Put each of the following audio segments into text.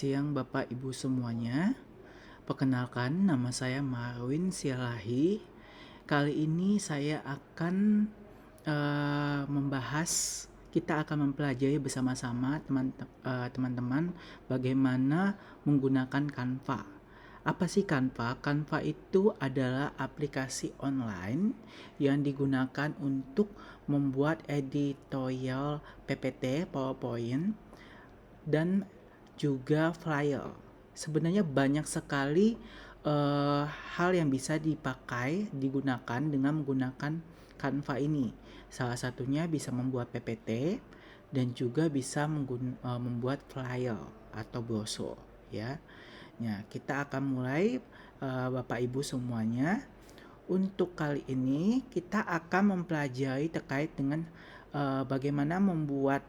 siang Bapak Ibu semuanya. Perkenalkan, nama saya Marwin Sialahi. Kali ini saya akan kita akan mempelajari bersama-sama teman-teman bagaimana menggunakan Canva. Apa sih Canva? Canva itu adalah aplikasi online yang digunakan untuk membuat editorial PPT, PowerPoint, dan juga flyer. Sebenarnya banyak sekali hal yang bisa digunakan dengan menggunakan Canva ini. Salah satunya bisa membuat PPT dan juga bisa membuat flyer atau brosur ya. Nah, kita akan mulai Bapak Ibu semuanya. Untuk kali ini kita akan mempelajari terkait dengan bagaimana membuat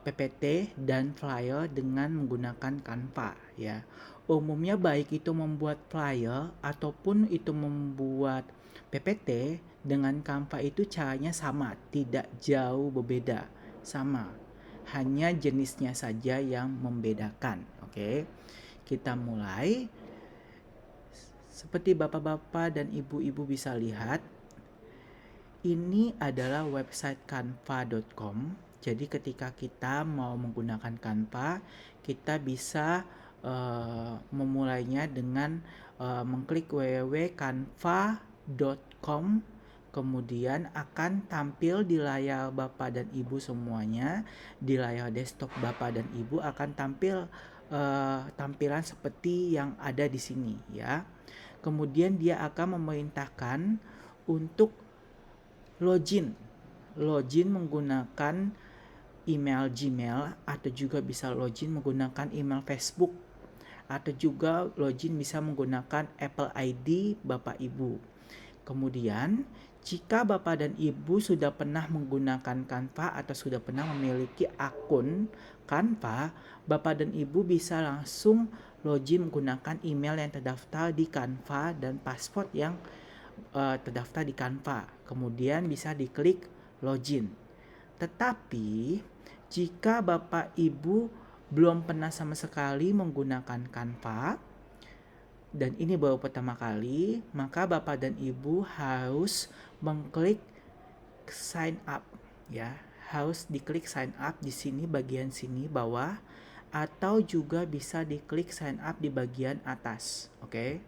PPT dan flyer dengan menggunakan Canva ya. Umumnya baik itu membuat flyer ataupun itu membuat PPT dengan Canva itu caranya sama, tidak jauh berbeda, sama. Hanya jenisnya saja yang membedakan. Oke. Kita mulai. Seperti bapak-bapak dan ibu-ibu bisa lihat, ini adalah website canva.com. Jadi ketika kita mau menggunakan Canva, kita bisa memulainya dengan mengklik www.canva.com. Kemudian akan tampil di layar Bapak dan Ibu semuanya. Di layar desktop Bapak dan Ibu akan tampil tampilan seperti yang ada di sini ya. Kemudian dia akan memerintahkan untuk login menggunakan email Gmail, atau juga bisa login menggunakan email Facebook, atau juga login bisa menggunakan Apple ID Bapak Ibu. Kemudian jika Bapak dan Ibu sudah pernah menggunakan Canva atau sudah pernah memiliki akun Canva, Bapak dan Ibu bisa langsung login menggunakan email yang terdaftar di Canva dan password yang terdaftar di Canva. Kemudian bisa diklik login. Tetapi jika Bapak Ibu belum pernah sama sekali menggunakan Canva dan ini baru pertama kali, maka Bapak dan Ibu harus mengklik sign up ya. Harus diklik sign up di sini, bagian sini bawah, atau juga bisa diklik sign up di bagian atas. Oke.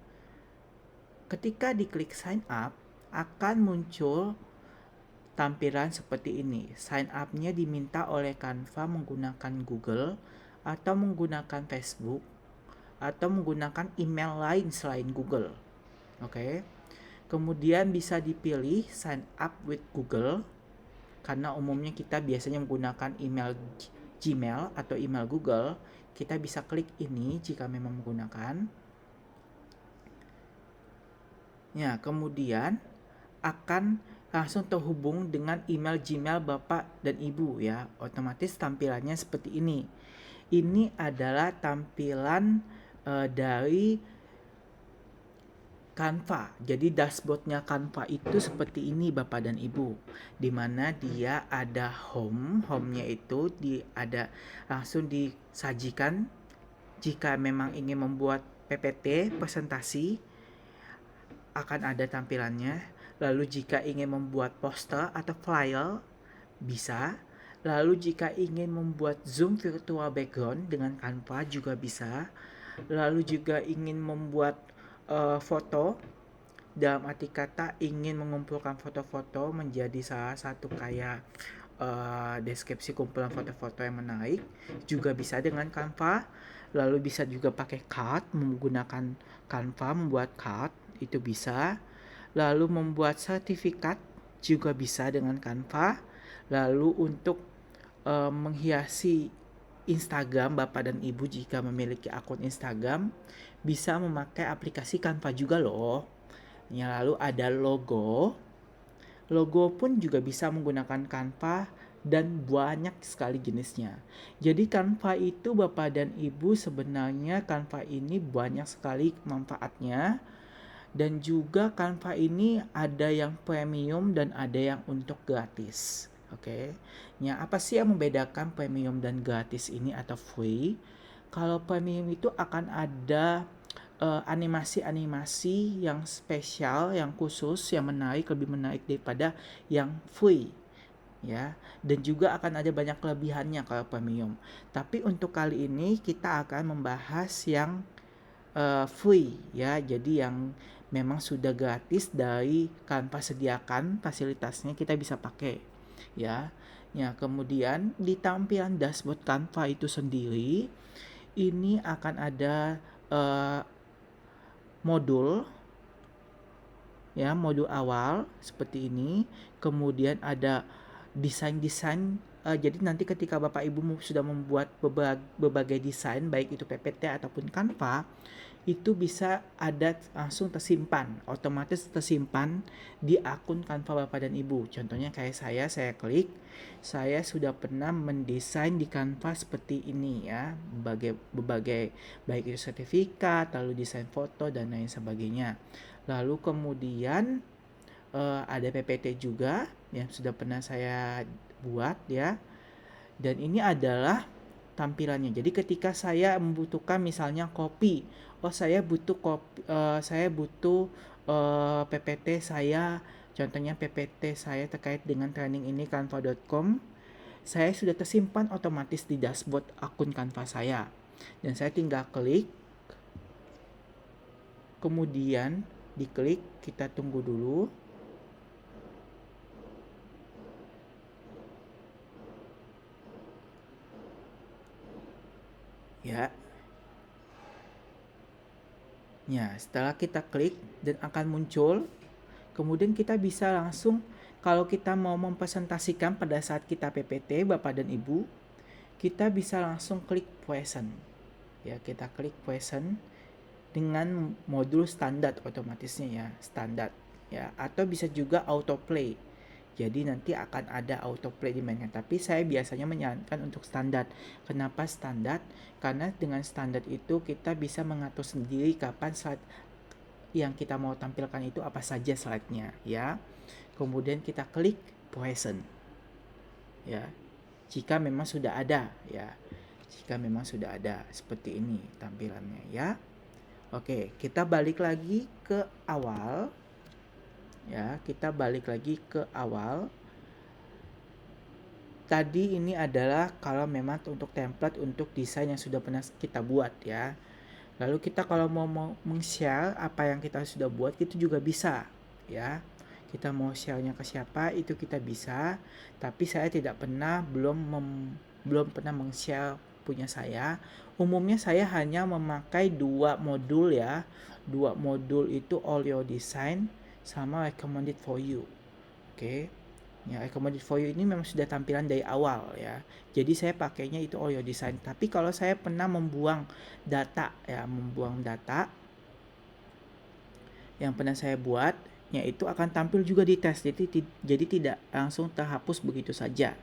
Ketika diklik sign up, akan muncul tampilan seperti ini. Sign up-nya diminta oleh Canva menggunakan Google atau menggunakan Facebook atau menggunakan email lain selain Google. Oke. Kemudian bisa dipilih sign up with Google karena umumnya kita biasanya menggunakan email Gmail atau email Google. Kita bisa klik ini jika memang menggunakan. Ya, kemudian akan langsung terhubung dengan email Gmail Bapak dan Ibu ya. Otomatis tampilannya seperti ini. Ini adalah tampilan dari Canva. Jadi dashboardnya Canva itu seperti ini Bapak dan Ibu, dimana dia ada home-nya itu ada langsung disajikan jika memang ingin membuat PPT presentasi akan ada tampilannya. Lalu jika ingin membuat poster atau flyer bisa. Lalu jika ingin membuat Zoom virtual background dengan Canva juga bisa. Lalu juga ingin membuat foto, dalam arti kata ingin mengumpulkan foto-foto menjadi salah satu kayak deskripsi kumpulan foto-foto yang menarik, juga bisa dengan Canva. Lalu bisa juga pakai card, menggunakan Canva membuat card, itu bisa. Lalu membuat sertifikat juga bisa dengan Canva. Lalu untuk menghiasi Instagram Bapak dan Ibu jika memiliki akun Instagram bisa memakai aplikasi Canva juga loh. Ya, lalu ada logo pun juga bisa menggunakan Canva dan banyak sekali jenisnya. Jadi Canva itu Bapak dan Ibu sebenarnya Canva ini banyak sekali manfaatnya. Dan juga Canva ini ada yang premium dan ada yang untuk gratis. Oke. Ya, apa sih yang membedakan premium dan gratis ini atau free? Kalau premium itu akan ada animasi-animasi yang spesial, yang khusus, yang menarik, lebih menarik daripada yang free ya. Dan juga akan ada banyak kelebihannya kalau premium. Tapi untuk kali ini kita akan membahas yang free ya. Jadi yang memang sudah gratis dari Canva sediakan fasilitasnya, kita bisa pakai ya. Ya, kemudian di tampilan dashboard Canva itu sendiri ini akan ada uh, modul ya, modul awal seperti ini, kemudian ada desain-desain. Jadi nanti ketika Bapak Ibu sudah membuat berbagai desain, baik itu PPT ataupun Canva, itu bisa ada langsung tersimpan, otomatis tersimpan di akun Canva Bapak dan Ibu. Contohnya kayak saya klik, saya sudah pernah mendesain di Canva seperti ini ya, berbagai baik itu sertifikat, lalu desain foto dan lain sebagainya. Lalu kemudian ada PPT juga yang sudah pernah saya buat ya. Dan ini adalah tampilannya. Jadi ketika saya membutuhkan misalnya kopi, saya butuh kopi, saya butuh PPT saya, contohnya PPT saya terkait dengan training ini canva.com, saya sudah tersimpan otomatis di dashboard akun Canva saya. Dan saya tinggal klik, kemudian diklik, kita tunggu dulu. Ya. Ya, setelah kita klik dan akan muncul, kemudian kita bisa langsung, kalau kita mau mempresentasikan pada saat kita PPT Bapak dan Ibu, kita bisa langsung klik present. Ya, kita klik present dengan modul standar otomatisnya ya, standar ya, atau bisa juga autoplay. Jadi nanti akan ada autoplay di mainnya, tapi saya biasanya menyarankan untuk standar. Kenapa standar? Karena dengan standar itu kita bisa mengatur sendiri kapan slide yang kita mau tampilkan itu apa saja slide-nya ya. Kemudian kita klik present ya, jika memang sudah ada ya, jika memang sudah ada seperti ini tampilannya ya. Oke, kita balik lagi ke awal ya, kita balik lagi ke awal. Tadi ini adalah kalau memang untuk template untuk desain yang sudah pernah kita buat ya. Lalu kita kalau mau meng-share apa yang kita sudah buat itu juga bisa ya. Kita mau share-nya ke siapa itu kita bisa, tapi saya tidak pernah belum pernah meng-share punya saya. Umumnya saya hanya memakai dua modul ya. Dua modul itu All Your Design sama Recommended for You. Oke. Ya, Recommended for You ini memang sudah tampilan dari awal ya. Jadi saya pakainya itu All Your Design. Tapi kalau saya pernah membuang data ya, membuang data yang pernah saya buat, ya itu akan tampil juga di tes. Jadi tidak langsung terhapus begitu saja.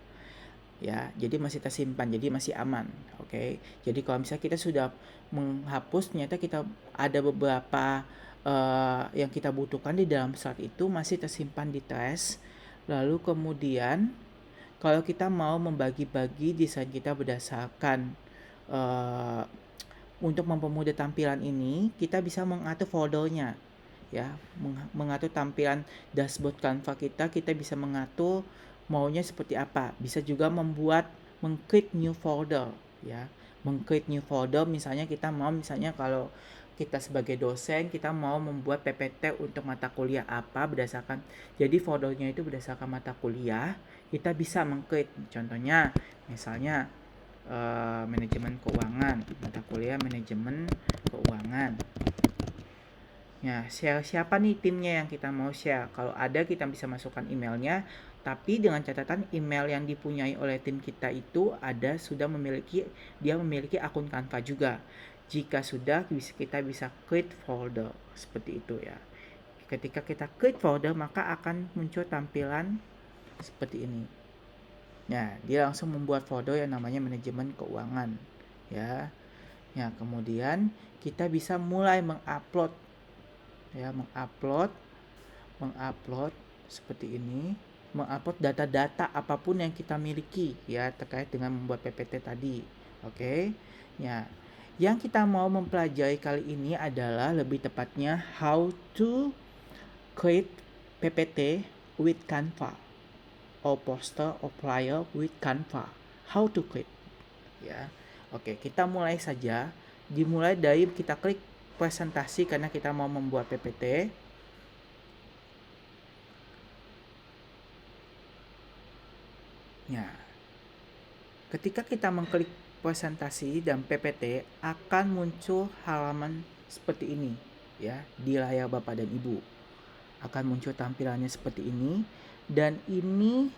Ya, jadi masih tersimpan, jadi masih aman. Oke. Jadi kalau misalnya kita sudah menghapus, ternyata kita ada beberapa yang kita butuhkan di dalam slide itu masih tersimpan di tes. Lalu kemudian kalau kita mau membagi-bagi desain kita berdasarkan untuk mempermudah tampilan ini, kita bisa mengatur foldernya ya, mengatur tampilan dashboard Canva kita bisa mengatur maunya seperti apa. Bisa juga meng-create new folder ya. Meng-create new folder misalnya kita mau, misalnya kalau kita sebagai dosen kita mau membuat PPT untuk mata kuliah apa berdasarkan, jadi foldernya itu berdasarkan mata kuliah, kita bisa meng-create. Contohnya misalnya manajemen keuangan, mata kuliah manajemen keuangan. Ya, share siapa nih timnya yang kita mau share. Kalau ada kita bisa masukkan emailnya, tapi dengan catatan email yang dipunyai oleh tim kita itu sudah memiliki akun Canva juga. Jika sudah, kita bisa create folder seperti itu ya. Ketika kita create folder, maka akan muncul tampilan seperti ini. Ya, dia langsung membuat folder yang namanya manajemen keuangan ya. Ya, kemudian kita bisa mulai mengupload ya, mengupload seperti ini, mengupload data-data apapun yang kita miliki ya terkait dengan membuat PPT tadi. Oke. Ya. Yang kita mau mempelajari kali ini adalah lebih tepatnya how to create PPT with Canva or poster or flyer with Canva. How to create, ya. Oke, kita mulai saja. Dimulai dari kita klik presentasi karena kita mau membuat PPT. Ya. Ketika kita mengklik presentasi dan PPT, akan muncul halaman seperti ini, ya, di layar Bapak dan Ibu. Akan muncul tampilannya seperti ini, dan ini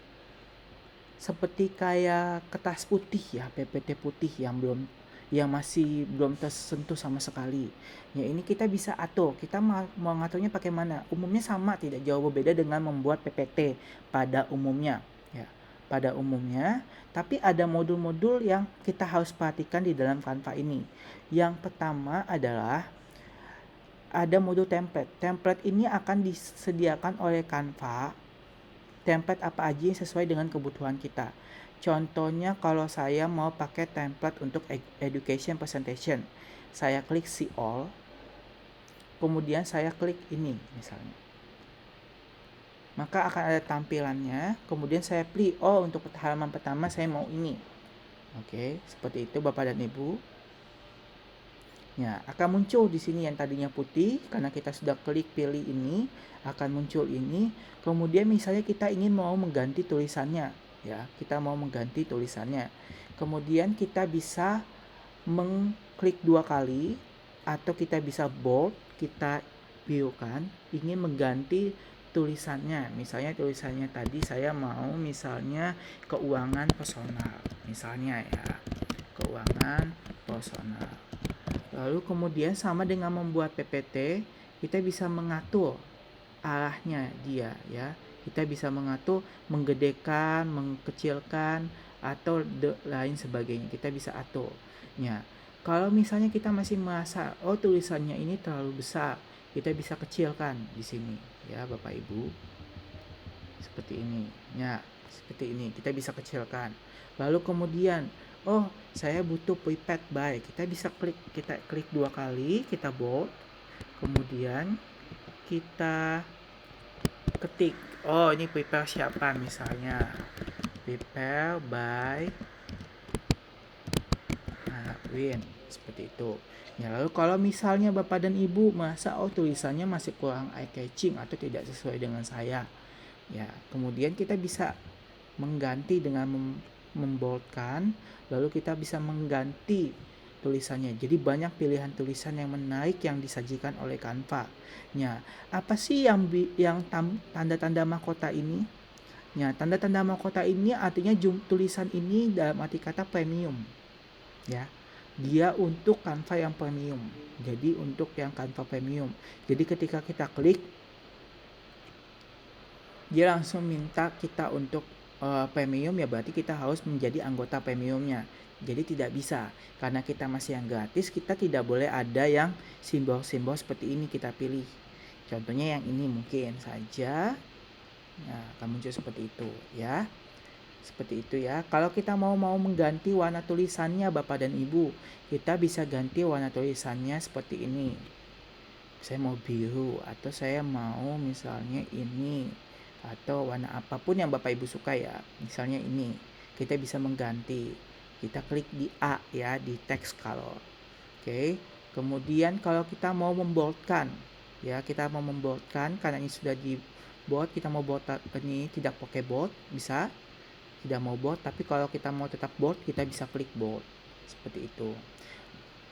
seperti kayak kertas putih ya, PPT putih yang masih belum tersentuh sama sekali. Ya, ini kita bisa atur. Kita mau ngaturnya pakai mana? Umumnya sama, tidak jauh berbeda dengan membuat PPT pada umumnya, ya. Pada umumnya, tapi ada modul-modul yang kita harus perhatikan di dalam Canva ini. Yang pertama adalah ada modul template. Template ini akan disediakan oleh Canva. Template apa aja yang sesuai dengan kebutuhan kita. Contohnya kalau saya mau pakai template untuk education presentation, saya klik see all, kemudian saya klik ini misalnya. Maka akan ada tampilannya, kemudian saya pilih, oh untuk halaman pertama saya mau ini. Oke, seperti itu Bapak dan Ibu. Ya, akan muncul di sini yang tadinya putih karena kita sudah klik pilih ini, akan muncul ini. Kemudian misalnya kita ingin mau mengganti tulisannya, ya, kita mau mengganti tulisannya. Kemudian kita bisa mengklik 2 kali atau kita bisa bold, kita birukan ingin mengganti tulisannya. Misalnya tulisannya tadi saya mau misalnya keuangan personal, misalnya ya, keuangan personal. Lalu kemudian sama dengan membuat PPT, kita bisa mengatur arahnya dia, ya. Kita bisa mengatur menggedekan, mengkecilkan atau lain sebagainya. Kita bisa atur. Ya. Kalau misalnya kita masih merasa oh tulisannya ini terlalu besar, kita bisa kecilkan di sini, ya Bapak Ibu. Seperti ini. Ya, seperti ini. Kita bisa kecilkan. Lalu kemudian oh saya butuh prepared by, kita klik 2 kali, kita bold, kemudian kita ketik oh ini prepare siapa, misalnya prepare by Win, seperti itu ya. Lalu kalau misalnya Bapak dan Ibu merasa oh tulisannya masih kurang eye catching atau tidak sesuai dengan saya, ya kemudian kita bisa mengganti dengan memboldkan, lalu kita bisa mengganti tulisannya. Jadi banyak pilihan tulisan yang menarik yang disajikan oleh Canva. Ya, apa sih yang tanda-tanda mahkota ini? Ya, tanda-tanda mahkota ini artinya tulisan ini dalam arti kata premium. Ya. Dia untuk Canva yang premium. Jadi untuk yang Canva premium. Jadi ketika kita klik, dia langsung minta kita untuk premium, ya berarti kita harus menjadi anggota premiumnya. Jadi tidak bisa, karena kita masih yang gratis, kita tidak boleh ada yang simbol-simbol seperti ini kita pilih. Contohnya yang ini mungkin saja, nah akan muncul seperti itu ya. Seperti itu ya. Kalau kita mau mengganti warna tulisannya Bapak dan Ibu, kita bisa ganti warna tulisannya seperti ini. Saya mau biru atau saya mau misalnya ini, atau warna apapun yang Bapak Ibu suka ya. Misalnya ini, kita bisa mengganti. Kita klik di A ya, di text color. Oke. Kemudian kalau kita mau memboldkan, ya kita mau memboldkan karena ini sudah di bold, kita mau bold ini tidak pakai bold, bisa. Tidak mau bold, tapi kalau kita mau tetap bold, kita bisa klik bold. Seperti itu.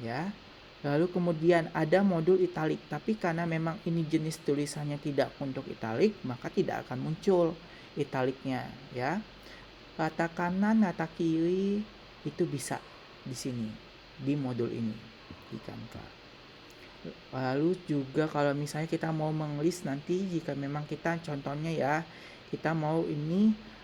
Ya. Lalu kemudian ada modul italik, tapi karena memang ini jenis tulisannya tidak untuk italik, maka tidak akan muncul italiknya ya. Rata kanan, rata kiri itu bisa di sini, di modul ini di Canva. Lalu juga kalau misalnya kita mau menglist nanti, jika memang kita contohnya ya, kita mau ini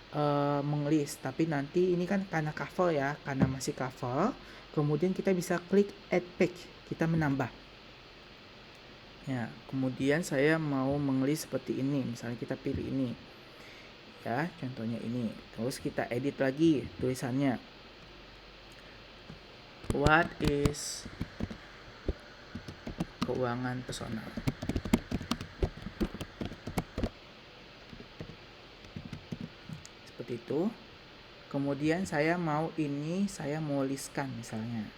menglist, tapi nanti ini kan karena cover ya, karena masih cover, kemudian kita bisa klik add page, kita menambah ya. Kemudian saya mau menglist seperti ini, misalnya kita pilih ini ya, contohnya ini, terus kita edit lagi tulisannya, what is keuangan personal. Seperti itu. Kemudian saya mau listkan misalnya.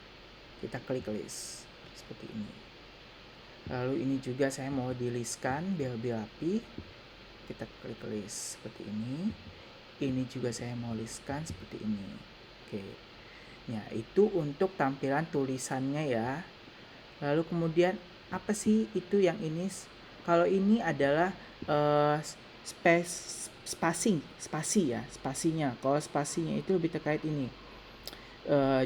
Kita klik list seperti ini. Lalu ini juga saya mau di-listkan biar lebih rapi. Kita klik list seperti ini. Ini juga saya mau listkan seperti ini. Oke. Ya, itu untuk tampilan tulisannya ya. Lalu kemudian apa sih itu yang ini? Kalau ini adalah spasi ya, spasinya. Kalau spasinya itu lebih terkait ini.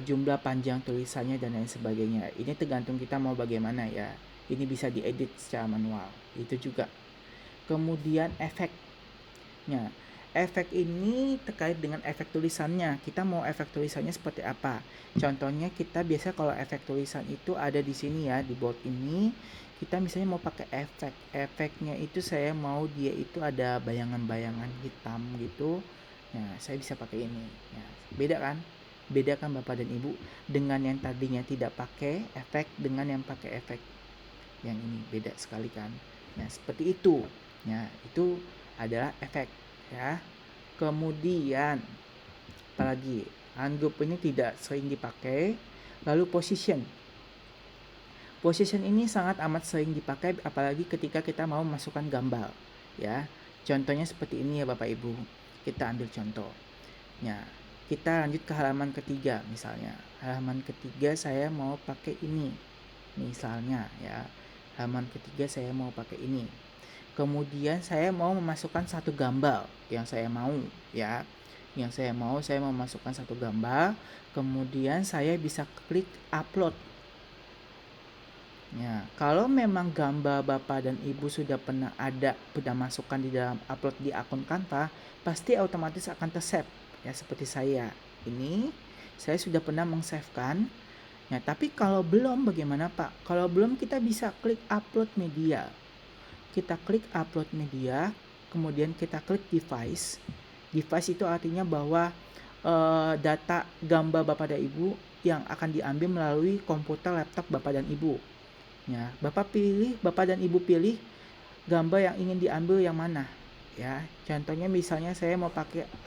Jumlah panjang tulisannya dan lain sebagainya. Ini tergantung kita mau bagaimana ya. Ini bisa diedit secara manual. Itu juga. Kemudian efeknya. Efek ini terkait dengan efek tulisannya. Kita mau efek tulisannya seperti apa? Contohnya kita biasa kalau efek tulisan itu ada di sini ya, di board ini. Kita misalnya mau pakai efek. Efeknya itu saya mau dia itu ada bayangan-bayangan hitam gitu. Nah, saya bisa pakai ini. Ya, beda kan? Bedakan Bapak dan Ibu dengan yang tadinya tidak pakai efek dengan yang pakai efek. Yang ini beda sekali kan. Nah, seperti itu. Ya, itu adalah efek ya. Kemudian apalagi ungroup ini tidak sering dipakai. Lalu position ini sangat amat sering dipakai apalagi ketika kita mau memasukkan gambar ya. Contohnya seperti ini ya Bapak Ibu. Kita ambil contoh. Ya, kita lanjut ke halaman ketiga misalnya. Halaman ketiga saya mau pakai ini. Misalnya ya. Halaman ketiga saya mau pakai ini. Kemudian saya mau memasukkan satu gambar yang saya mau ya. Yang saya mau memasukkan satu gambar. Kemudian saya bisa klik upload. Ya, kalau memang gambar Bapak dan Ibu sudah pernah masukkan di dalam upload di akun Canva, pasti otomatis akan tersave ya seperti saya. Ini saya sudah pernah meng-save-kan. Ya, tapi kalau belum bagaimana Pak? Kalau belum kita bisa klik upload media. Kita klik upload media, kemudian kita klik device. Device itu artinya bahwa data gambar Bapak dan Ibu yang akan diambil melalui komputer laptop Bapak dan Ibu. Ya, Bapak dan Ibu pilih gambar yang ingin diambil yang mana. Ya, contohnya misalnya saya mau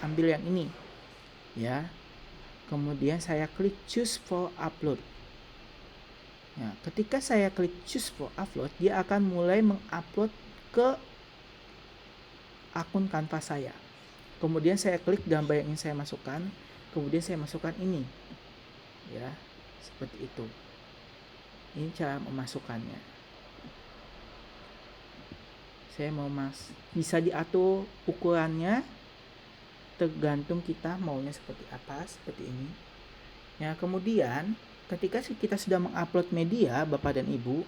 ambil yang ini. Ya. Kemudian saya klik choose for upload. Ya, ketika saya klik choose for upload, dia akan mulai mengupload ke akun Canva saya. Kemudian saya klik gambar yang ingin saya masukkan, kemudian saya masukkan ini. Ya, seperti itu. Ini cara memasukkannya. Saya mau bisa diatur ukurannya tergantung kita maunya seperti apa, seperti ini. Ya, kemudian ketika kita sudah mengupload media Bapak dan Ibu,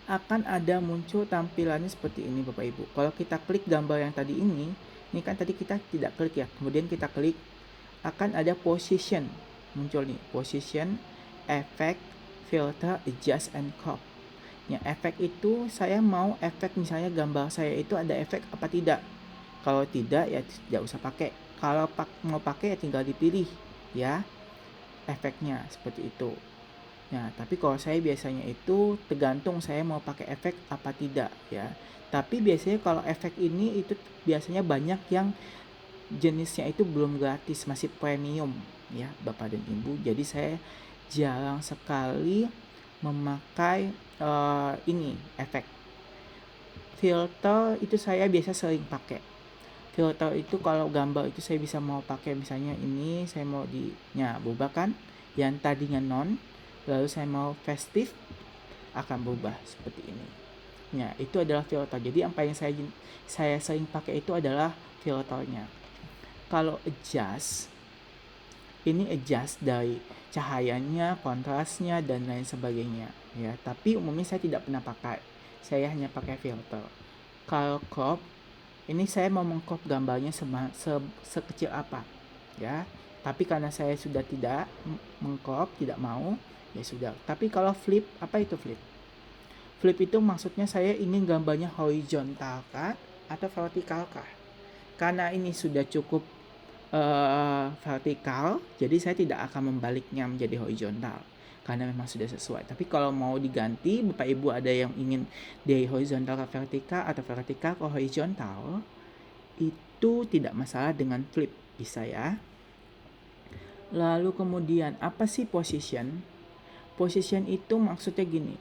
akan ada muncul tampilannya seperti ini Bapak Ibu. Kalau kita klik gambar yang tadi ini kan tadi kita tidak klik ya. Kemudian kita klik, akan ada position muncul nih, position, effect, filter, adjust, and crop. Ya, efek itu saya mau efek misalnya gambar saya itu ada efek apa tidak. Kalau tidak ya tidak usah pakai. Kalau mau pakai ya tinggal dipilih ya efeknya seperti itu. Ya, tapi kalau saya biasanya itu tergantung saya mau pakai efek apa tidak ya. Tapi biasanya kalau efek ini itu biasanya banyak yang jenisnya itu belum gratis, masih premium ya Bapak dan Ibu. Jadi saya jarang sekali memakai ini efek. Filter itu saya biasa sering pakai. Filter itu kalau gambar itu saya bisa mau pakai misalnya ini saya mau berubah kan yang tadinya non, lalu saya mau festive akan berubah seperti ini. Ya, itu adalah filter. Jadi apa yang saya sering pakai itu adalah filternya. Kalau adjust, ini adjust dari cahayanya, kontrasnya dan lain sebagainya ya. Tapi umumnya saya tidak pernah pakai. Saya hanya pakai filter. Kalau crop, ini saya mau mengcrop gambarnya sekecil apa ya. Tapi karena saya sudah tidak mengcrop, tidak mau, ya sudah. Tapi kalau flip, apa itu flip? Flip itu maksudnya saya ingin gambarnya horizontal kah atau vertikal kah? Karena ini sudah cukup vertikal, jadi saya tidak akan membaliknya menjadi horizontal. karena memang sudah sesuai. Tapi kalau mau diganti, Bapak Ibu ada yang ingin dari horizontal ke vertikal atau vertikal ke horizontal, itu tidak masalah dengan flip, bisa ya. Lalu kemudian apa sih position? Position itu maksudnya gini,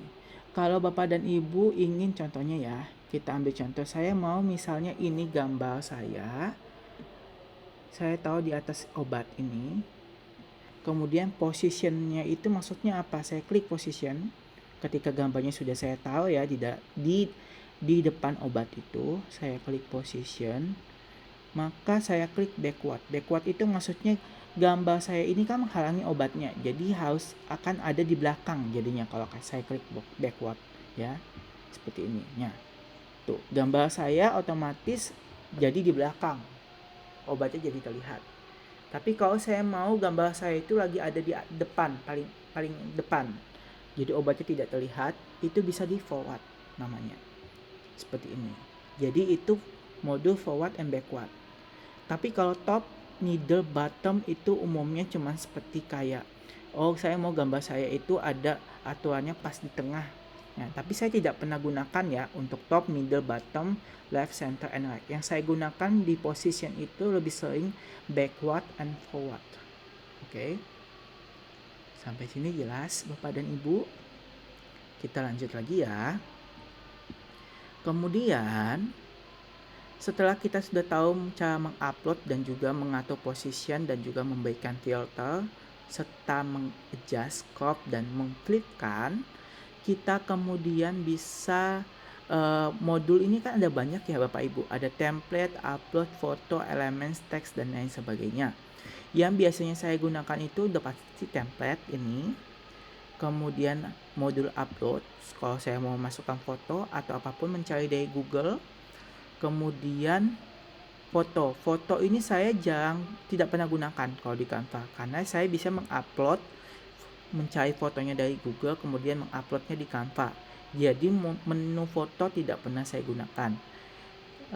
kalau Bapak dan Ibu ingin contohnya ya, kita ambil contoh, saya mau misalnya ini gambar saya tahu di atas obat ini, kemudian positionnya itu maksudnya apa? Saya klik position, ketika gambarnya sudah saya tahu ya, di depan obat itu, saya klik position, maka saya klik backward. Backward itu maksudnya gambar saya ini kan menghalangi obatnya, jadi harus akan ada di belakang jadinya kalau saya klik backward ya, seperti ini ya. Tuh, gambar saya otomatis jadi di belakang, obatnya jadi terlihat. Tapi kalau saya mau gambar saya itu lagi ada di depan, paling depan, jadi obatnya tidak terlihat, itu bisa di forward namanya, seperti ini. Jadi itu mode forward and backward. Tapi kalau top, middle, bottom itu umumnya cuma seperti kayak, oh saya mau gambar saya itu ada aturannya pas di tengah. Nah, tapi saya tidak pernah gunakan ya untuk top, middle, bottom, left, center, and right. Yang saya gunakan di position itu lebih sering backward and forward. Oke. Sampai sini jelas Bapak dan Ibu? Kita lanjut lagi ya. Kemudian setelah kita sudah tahu cara mengupload dan juga mengatur position dan juga memberikan filter serta mengadjust crop dan mengklipkan, kita kemudian bisa modul ini kan ada banyak ya Bapak Ibu, ada template, upload, foto, elements, teks dan lain sebagainya. Yang biasanya saya gunakan itu udah pasti template ini, kemudian modul upload kalau saya mau masukkan foto atau apapun, mencari dari Google. Kemudian foto ini saya tidak pernah gunakan kalau di Canva, karena saya bisa mengupload, mencari fotonya dari Google kemudian menguploadnya di Canva. Jadi menu foto tidak pernah saya gunakan.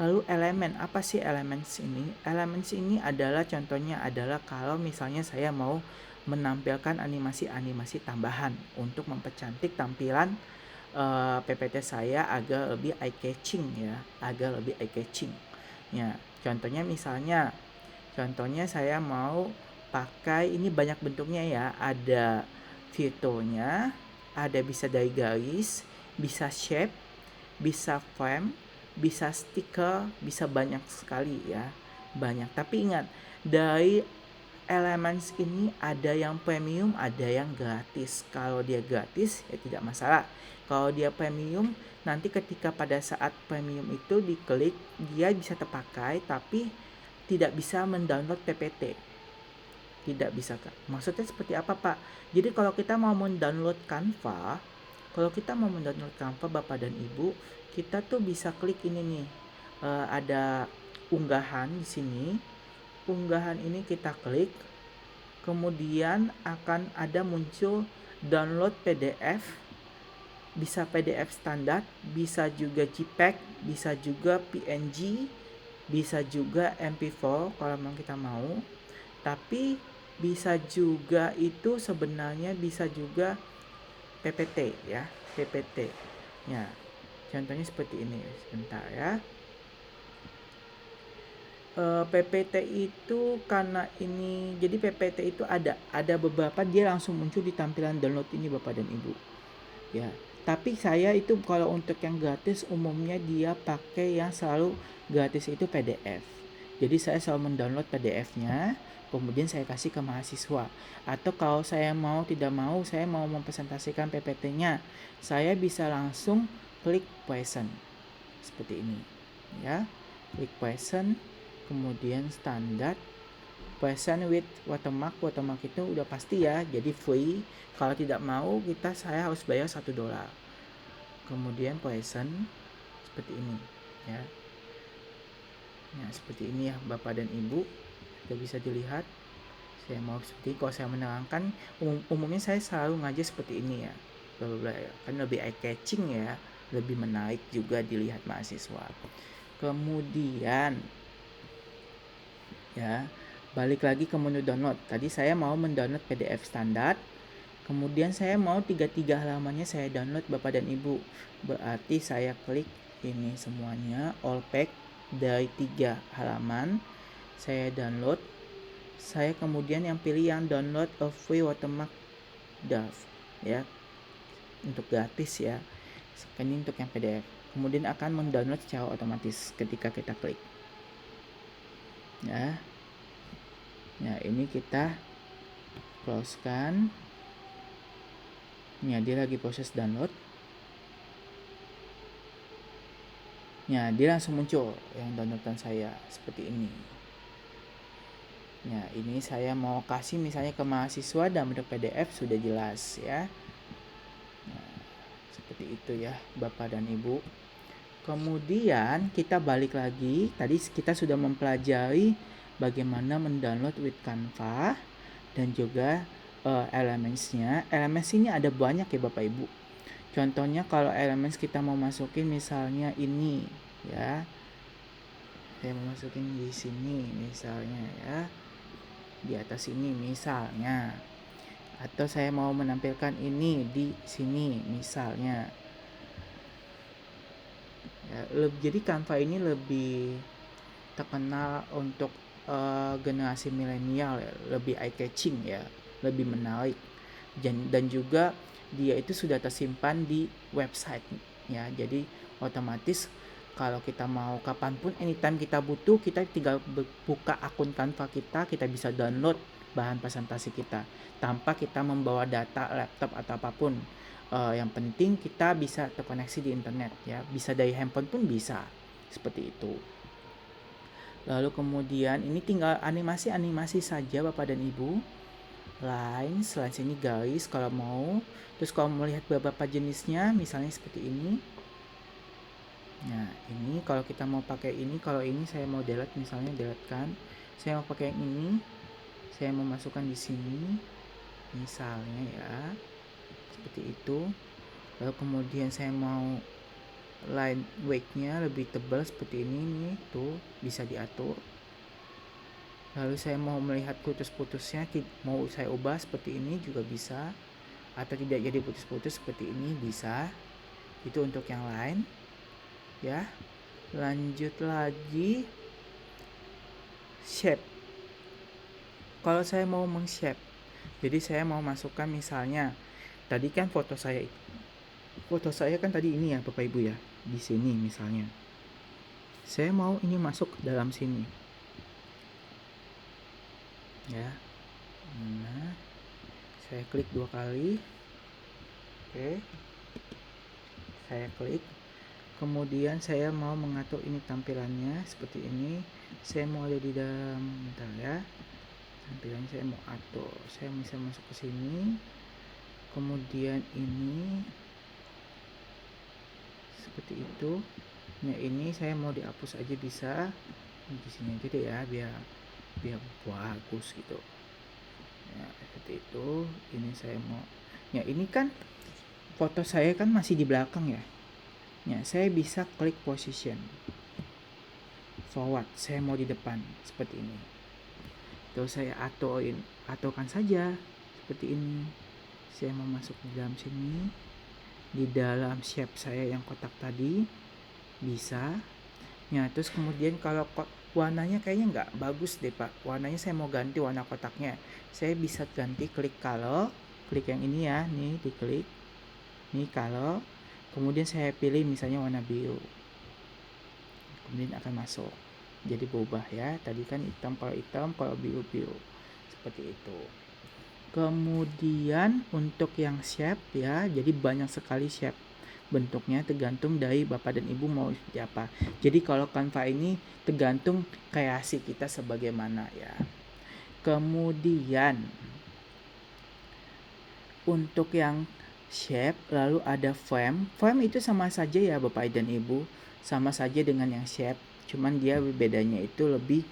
Lalu elemen, apa sih elements ini? Elements ini adalah contohnya adalah kalau misalnya saya mau menampilkan animasi-animasi tambahan untuk mempercantik tampilan PPT saya agar lebih eye catching ya, ya. Contohnya saya mau pakai, ini banyak bentuknya ya, ada fiturnya, ada bisa dari garis, bisa shape, bisa frame, bisa stiker, bisa banyak sekali ya, banyak. Tapi ingat, dari Elements ini ada yang premium, ada yang gratis. Kalau dia gratis ya tidak masalah. Kalau dia premium, nanti ketika pada saat premium itu diklik, dia bisa terpakai tapi tidak bisa mendownload PPT. Tidak bisa, Kak. Maksudnya seperti apa, Pak? Jadi kalau kita mau mendownload Canva, Bapak dan Ibu, kita tuh bisa klik ini nih. Ada unggahan di sini. Unggahan ini kita klik, kemudian akan ada muncul download PDF, bisa PDF standar, bisa juga JPEG, bisa juga PNG, bisa juga MP4 kalau memang kita mau. Tapi bisa juga itu sebenarnya bisa juga PPT ya, PPT. Ya, contohnya seperti ini. Sebentar ya. PPT itu karena ini, jadi PPT itu ada beberapa dia langsung muncul di tampilan download ini Bapak dan Ibu ya. Tapi saya itu kalau untuk yang gratis umumnya dia pakai yang selalu gratis itu PDF. Jadi saya selalu mendownload PDF-nya, kemudian saya kasih ke mahasiswa. Atau kalau saya tidak mau saya mau mempresentasikan PPT-nya, saya bisa langsung klik present seperti ini ya, klik present. Kemudian standar, present with watermark itu udah pasti ya, jadi free. Kalau tidak mau saya harus bayar $1. Kemudian present seperti ini ya. Nah seperti ini ya Bapak dan Ibu, sudah bisa dilihat. Saya mau seperti, kalau saya menerangkan umumnya saya selalu ngajar seperti ini ya, kan lebih eye catching ya, lebih menarik juga dilihat mahasiswa. Kemudian ya, balik lagi ke menu download. Tadi saya mau mendownload PDF standar, Kemudian saya mau tiga halamannya saya download Bapak dan Ibu. Berarti saya klik ini semuanya all pack dari 3 halaman. Saya download. Saya kemudian yang pilih yang download a free watermark draft ya. Untuk gratis ya. Ini untuk yang PDF. Kemudian akan mendownload secara otomatis ketika kita klik. Ya. Nah, ini kita close kan. Ya, dia lagi proses download. Ya, dia langsung muncul yang downloadan saya seperti ini. Ya, ini saya mau kasih misalnya ke mahasiswa dan bentuk PDF sudah jelas ya. Nah, seperti itu ya Bapak dan Ibu. Kemudian kita balik lagi. Tadi kita sudah mempelajari bagaimana mendownload with Canva dan juga Elements-nya. Elements ini ada banyak ya Bapak Ibu. Contohnya kalau Elements kita mau masukin misalnya ini ya. Saya mau masukin di sini misalnya ya. Di atas ini misalnya. Atau saya mau menampilkan ini di sini misalnya. Ya, jadi Canva ini lebih terkenal untuk generasi milenial ya, lebih eye catching ya, lebih menarik dan juga dia itu sudah tersimpan di website ya, jadi otomatis kalau kita mau kapanpun anytime kita butuh, kita tinggal buka akun Canva kita bisa download bahan presentasi kita tanpa kita membawa data laptop atau apapun. Yang penting kita bisa terkoneksi di internet ya, bisa dari handphone pun bisa seperti itu. Lalu kemudian ini tinggal animasi saja Bapak dan Ibu. Lines ini guys kalau mau. Terus kalau melihat beberapa jenisnya misalnya seperti ini. Nah ini kalau kita mau pakai ini, kalau ini saya mau delete misalnya, delete kan. Saya mau pakai yang ini, saya mau masukkan di sini misalnya ya, seperti itu. Lalu kemudian saya mau line weight-nya lebih tebal seperti ini nih, tuh bisa diatur. Lalu saya mau melihat putus-putusnya, mau saya ubah seperti ini juga bisa, atau tidak jadi putus-putus seperti ini bisa. Itu untuk yang lain ya. Lanjut lagi shape. Kalau saya mau meng-shape, jadi saya mau masukkan misalnya tadi kan foto saya kan tadi ini ya Bapak Ibu ya, di sini misalnya saya mau ini masuk ke dalam sini ya. Nah saya klik 2 kali, oke, saya klik, kemudian saya mau mengatur ini tampilannya seperti ini. Saya mau ada di dalam, bentar ya, tampilannya saya mau atur, saya bisa masuk ke sini, kemudian ini seperti itu. Nah ini saya mau dihapus aja bisa, di sini aja deh ya, biar bagus gitu ya, seperti itu. Ini saya mau ya, ini kan foto saya kan masih di belakang ya. Ya saya bisa klik position forward, saya mau di depan seperti ini. Terus saya aturkan saja seperti ini. Saya mau masuk di dalam sini, di dalam shape saya yang kotak tadi bisa ya. Terus kemudian kalau warnanya kayaknya nggak bagus deh Pak, warnanya saya mau ganti warna kotaknya, saya bisa ganti, klik color, klik yang ini ya, nih diklik nih color, kemudian saya pilih misalnya warna biru, kemudian akan masuk, jadi berubah ya. Tadi kan hitam, kalau biru seperti itu. Kemudian untuk yang shape ya, jadi banyak sekali shape bentuknya, tergantung dari Bapak dan Ibu mau seperti apa. Jadi kalau Canva ini tergantung kreasi kita sebagaimana ya. Kemudian untuk yang shape lalu ada frame itu sama saja ya Bapak dan Ibu, sama saja dengan yang shape, cuman dia bedanya itu lebih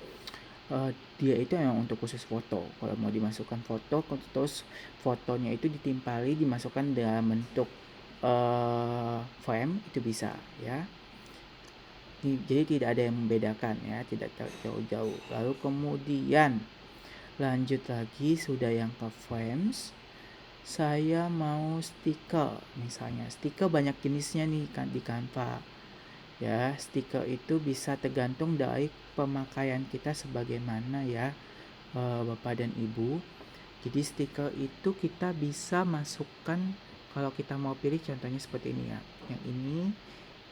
dia itu memang untuk khusus foto. Kalau mau dimasukkan foto, terus fotonya itu ditimpali, dimasukkan dalam bentuk frame, itu bisa ya. Jadi tidak ada yang membedakan ya, tidak jauh-jauh. Lalu kemudian lanjut lagi, sudah yang ke frames, saya mau stiker, misalnya stiker banyak jenisnya nih kan di Canva ya. Stiker itu bisa tergantung dari pemakaian kita sebagaimana ya, Bapak dan Ibu. Jadi stiker itu kita bisa masukkan, kalau kita mau pilih contohnya seperti ini ya. Yang ini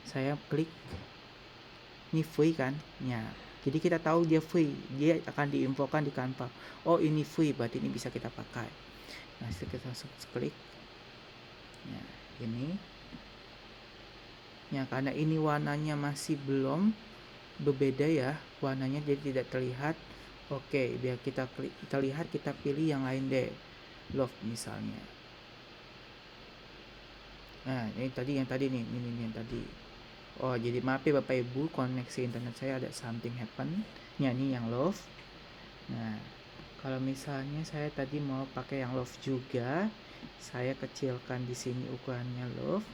saya klik, ini free kan ya, jadi kita tahu dia free, dia akan diinfokan di Canva, oh ini free berarti ini bisa kita pakai. Nah kita langsung klik ya, ini ya, karena ini warnanya masih belum berbeda ya warnanya, jadi tidak terlihat. Oke, biar kita klik terlihat, kita pilih yang lain deh, love misalnya. Nah ini tadi yang tadi nih, ini yang tadi. Oh jadi maaf ya Bapak Ibu, koneksi internet saya ada something happen. Ya ini yang love. Nah kalau misalnya saya tadi mau pakai yang love juga, saya kecilkan di sini ukurannya love.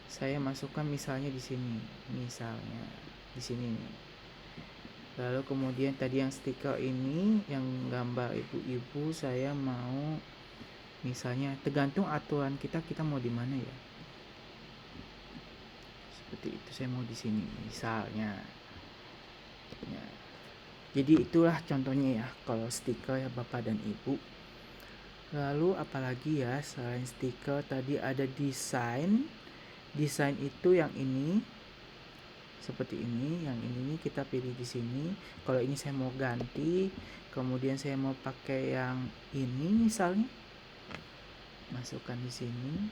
Saya masukkan misalnya di sini, misalnya di sini nih. Lalu kemudian tadi yang stiker ini, yang gambar ibu-ibu, saya mau misalnya, tergantung aturan kita mau di mana ya. Seperti itu, saya mau di sini misalnya. Ya. Jadi itulah contohnya ya kalau stiker ya Bapak dan Ibu. Lalu apalagi ya selain stiker, tadi ada desain. Desain itu yang ini seperti ini, yang ini kita pilih di sini. Kalau ini saya mau ganti, kemudian saya mau pakai yang ini misalnya, masukkan di sini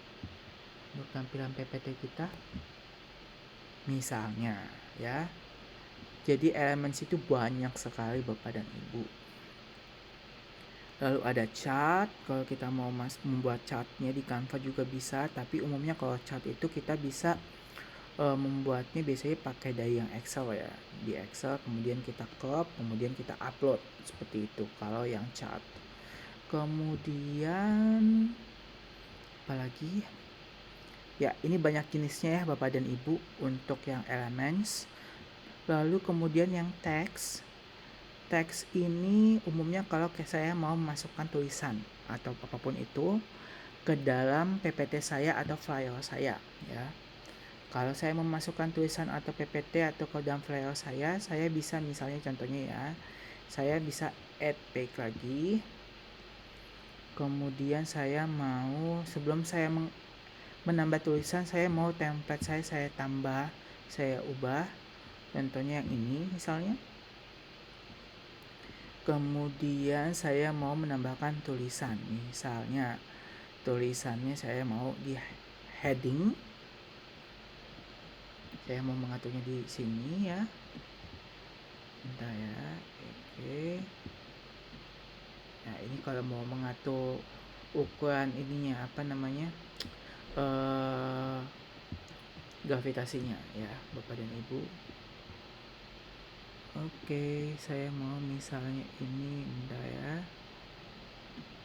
untuk tampilan PPT kita misalnya ya. Jadi elemen situ banyak sekali Bapak dan Ibu. Lalu ada chart, kalau kita mau membuat chartnya di Canva juga bisa, tapi umumnya kalau chart itu kita bisa membuatnya biasanya pakai dari yang Excel ya. Di Excel kemudian kita crop, kemudian kita upload seperti itu kalau yang chart. Kemudian apalagi ya, ini banyak jenisnya ya Bapak dan Ibu untuk yang elements. Lalu kemudian yang text. Teks ini umumnya kalau saya mau memasukkan tulisan atau apapun itu ke dalam PPT saya atau flyer saya ya. Kalau saya memasukkan tulisan atau PPT atau ke dalam flyer saya bisa misalnya contohnya ya, saya bisa add page lagi. Kemudian saya mau, sebelum saya menambah tulisan, saya mau template saya tambah, saya ubah. Contohnya yang ini misalnya. Kemudian saya mau menambahkan tulisan, misalnya tulisannya saya mau di heading, saya mau mengaturnya di sini ya. Bentar ya, oke. Nah ini kalau mau mengatur ukuran ininya apa namanya, gravitasinya ya Bapak dan Ibu. Oke, saya mau misalnya ini, bentar ya.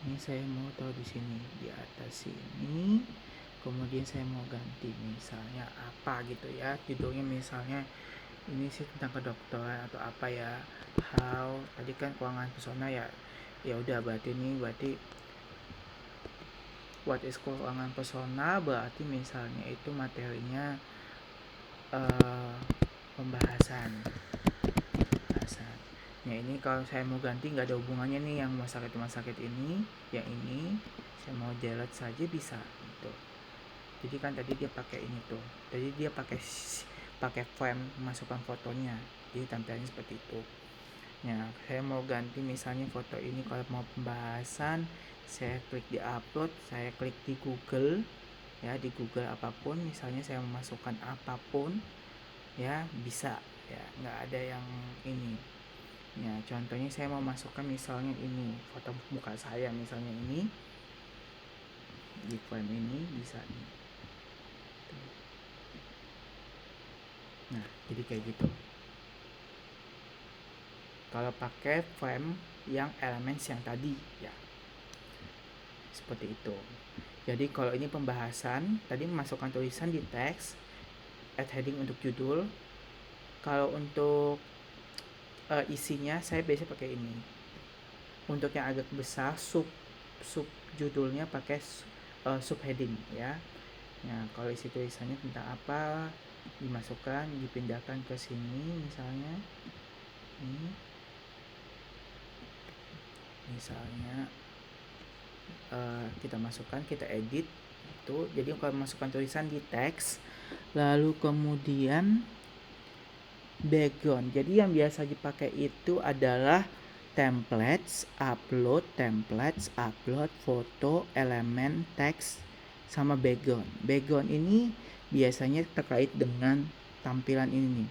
Ini saya mau taruh di sini di atas sini. Kemudian saya mau ganti misalnya apa gitu ya. Judulnya misalnya ini sih tentang kedokteran atau apa ya. How, tadi kan keuangan pesona ya. Ya udah berarti ini what is keuangan pesona, berarti misalnya itu materinya pembahasan. Ya ini kalau saya mau ganti nggak ada hubungannya nih yang rumah sakit ini, yang ini saya mau delete saja bisa gitu. Jadi kan tadi dia pakai ini tuh, tadi dia pakai frame masukkan fotonya, jadi tampilannya seperti itu. Ya saya mau ganti misalnya foto ini, kalau mau pembahasan saya klik di upload, saya klik di Google ya, di Google apapun, misalnya saya memasukkan apapun ya bisa ya, nggak ada yang ini ya. Contohnya saya mau masukkan misalnya ini foto muka saya, misalnya ini di frame ini bisa nih. Nah jadi kayak gitu kalau pakai frame yang elements yang tadi ya, seperti itu. Jadi kalau ini pembahasan, tadi memasukkan tulisan di teks, add heading untuk judul. Kalau untuk isinya saya biasa pakai ini. Untuk yang agak besar, sub judulnya pakai subheading ya. Nah, kalau isi tulisannya tentang apa dimasukkan, dipindahkan ke sini misalnya. Ini misalnya kita masukkan, kita edit itu. Jadi kalau masukkan tulisan di teks, lalu kemudian background. Jadi yang biasa dipakai itu adalah templates, upload foto, elemen, teks, sama background. Background ini biasanya terkait dengan tampilan ini nih,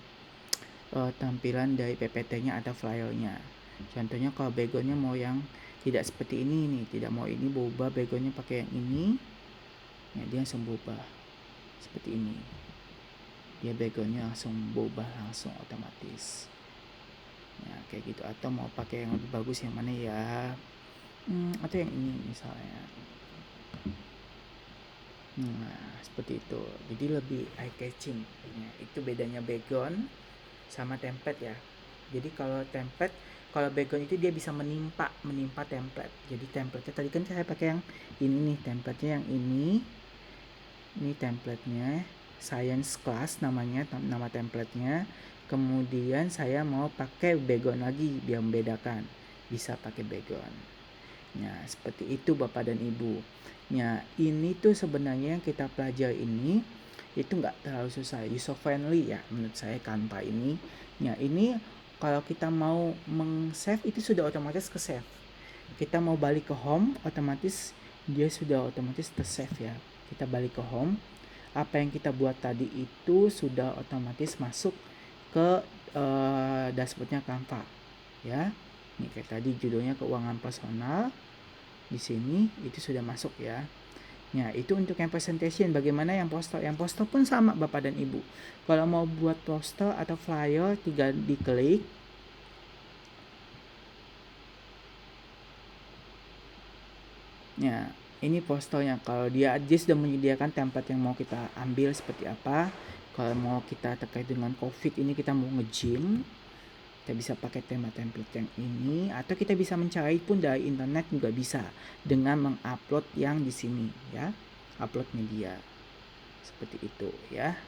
tampilan dari PPT-nya atau flyernya. Contohnya kalau backgroundnya mau yang tidak seperti ini nih, tidak mau ini berubah backgroundnya pakai yang ini, ya dia langsung berubah seperti ini. Dia backgroundnya langsung berubah langsung otomatis. Ya kayak gitu. Atau mau pakai yang lebih bagus yang mana ya? Atau yang ini misalnya. Nah seperti itu. Jadi lebih eye catching. Ya, itu bedanya background sama template ya. Jadi kalau template, kalau background itu dia bisa menimpa template. Jadi template-nya tadi kan saya pakai yang ini nih, template-nya yang ini. Ini template-nya, science class namanya, nama template-nya. Kemudian saya mau pakai background lagi biar membedakan. Bisa pakai background. Nah, seperti itu Bapak dan Ibu. Nah, ini tuh sebenarnya yang kita pelajari ini itu nggak terlalu susah, user friendly ya menurut saya Canva ini. Nah, ini kalau kita mau meng-save itu sudah otomatis ke save. Kita mau balik ke home, otomatis dia sudah otomatis ter-save ya. Kita balik ke home, apa yang kita buat tadi itu sudah otomatis masuk ke dashboardnya Canva ya. Ini kayak tadi judulnya keuangan personal, di sini itu sudah masuk ya. Nah itu untuk yang presentation. Bagaimana yang poster? Yang poster pun sama Bapak dan Ibu. Kalau mau buat poster atau flyer, tinggal diklik. Nah ini posternya. Kalau dia sudah menyediakan template yang mau kita ambil seperti apa. Kalau mau kita terkait dengan COVID ini, kita mau nge-gym, kita bisa pakai tema template yang ini, atau kita bisa mencari pun dari internet juga bisa dengan mengupload yang di sini ya, upload media seperti itu ya.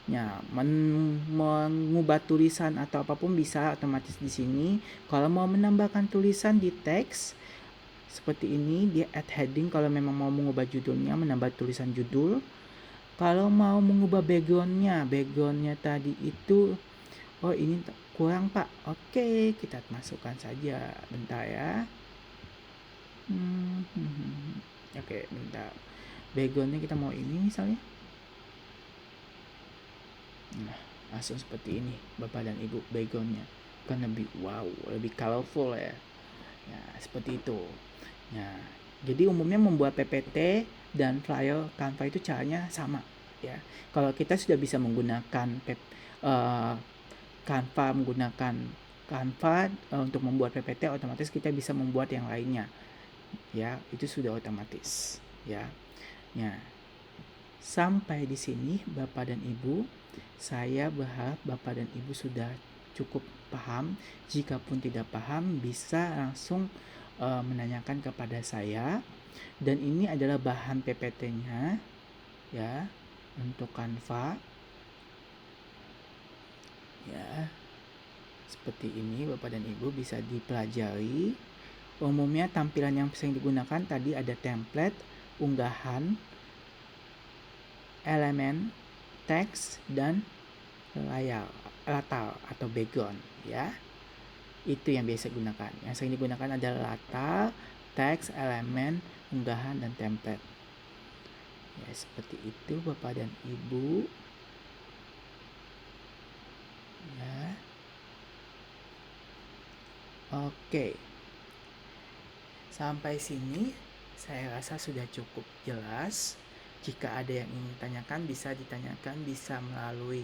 Ya, mengubah tulisan atau apapun bisa otomatis di sini. Kalau mau menambahkan tulisan di teks seperti ini, dia add heading. Kalau memang mau mengubah judulnya, menambah tulisan judul. Kalau mau mengubah backgroundnya tadi itu, oh ini kurang Pak, oke kita masukkan saja, bentar ya. Oke bentar, backgroundnya kita mau ini misalnya. Nah langsung seperti ini Bapak dan Ibu, backgroundnya kan lebih wow, lebih colorful ya. Ya seperti itu. Nah jadi umumnya membuat PPT dan flyer Canva itu caranya sama ya. Kalau kita sudah bisa menggunakan Canva, untuk membuat PPT, otomatis kita bisa membuat yang lainnya ya, itu sudah otomatis ya. Nah sampai di sini Bapak dan Ibu, saya berharap Bapak dan Ibu sudah cukup paham. Jikapun tidak paham, bisa langsung menanyakan kepada saya. Dan ini adalah bahan PPT-nya ya, untuk Canva ya. Seperti ini Bapak dan Ibu bisa dipelajari. Umumnya tampilan yang sering digunakan tadi ada template, unggahan, elemen, teks, dan latar atau background ya. Itu yang biasa digunakan. Yang sering digunakan adalah latar, teks, elemen, unggahan, dan template. Ya, seperti itu Bapak dan Ibu. Ya. Oke. Sampai sini saya rasa sudah cukup jelas. Jika ada yang ingin ditanyakan, bisa ditanyakan, bisa melalui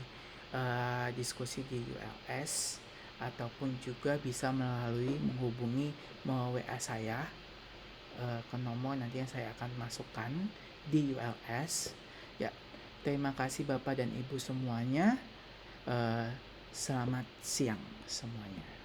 diskusi di ULS, ataupun juga bisa melalui menghubungi WA saya ke nomor nanti yang saya akan masukkan di ULS ya. Terima kasih Bapak dan Ibu semuanya. Selamat siang semuanya.